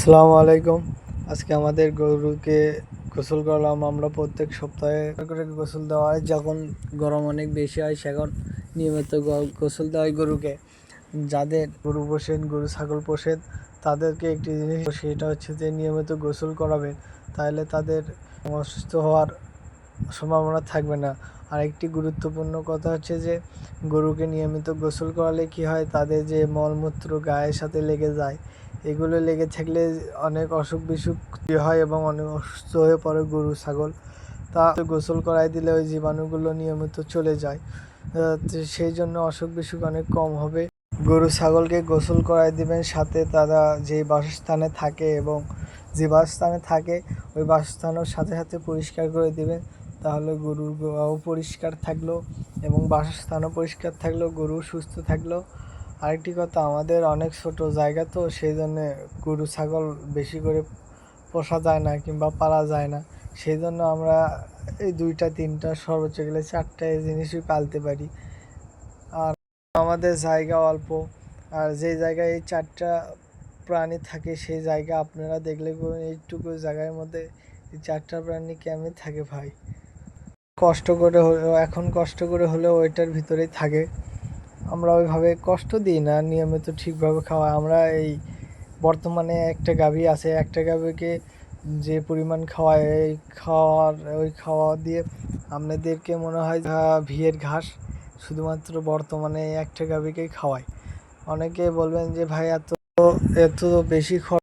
আসসালামু আলাইকুম। আজকে আমাদের গরুকে গোসল করলাম। আমরা প্রত্যেক সপ্তাহে করে গোসল দেওয়া হয়। যখন গরম অনেক বেশি হয় সেখন নিয়মিত গোসল দেওয়া হয় গরুকে। যাদের গরু পোষেন, গরু ছাগল পোষেন, তাদেরকে একটি জিনিস সেটা হচ্ছে যে নিয়মিত গোসল করাবেন। তাহলে তাদের অসুস্থ হওয়ার সম্ভাবনা থাকবে না। আর একটি গুরুত্বপূর্ণ কথা হচ্ছে যে গরুকে নিয়মিত গোসল করালে কি হয়, তাদের যে মলমূত্র গায়ের সাথে লেগে যায়, এগুলো লেগে থাকলে অনেক অসুখ বিসুখ হয় এবং অনেক অসুস্থ হয়ে পড়ে গরু ছাগল। তা গোসল করাই দিলে ওই জীবাণুগুলো নিয়মিত চলে যায়। সেই জন্য অসুখ বিসুখ অনেক কম হবে। গরু ছাগলকে গোসল করাই দিবেন, সাথে তারা যে বাসস্থানে থাকে এবং যে বাসস্থানে থাকে ওই বাসস্থানও সাথে সাথে পরিষ্কার করে দিবেন। তাহলে গরুর গোয়াও পরিষ্কার থাকলো এবং বাসস্থানও পরিষ্কার থাকলো, গরু সুস্থ থাকলো। আরেকটি কথা, আমাদের অনেক ছোট জায়গা, তো সেই জন্যে গরু ছাগল বেশি করে পোষা যায় না কিংবা পালা যায় না। সেই জন্য আমরা এই 2টা 3টা সর্বোচ্চ গেলে 4টা এই জিনিসই পালতে পারি। আর আমাদের জায়গা অল্প, আর যে জায়গায় এই 4টা প্রাণী থাকে সেই জায়গা আপনারা দেখলে এইটুকু জায়গার মধ্যে এই 4টা প্রাণী কেমন থাকে ভাই। কষ্ট করে হলেও ওইটার ভিতরেই থাকে। আমরা ওইভাবে কষ্ট দিই না, নিয়মিত ঠিকভাবে খাওয়া। আমরা এই বর্তমানে একটা গাভী আছে, একটা গাভীকে যে পরিমাণ খাওয়ায়, ওই খাওয়া দিয়ে আপনাদেরকে মনে হয় ভিয়ের ঘাস শুধুমাত্র বর্তমানে একটা গাভীকেই খাওয়ায়। অনেকে বলবেন যে ভাই এত এত বেশি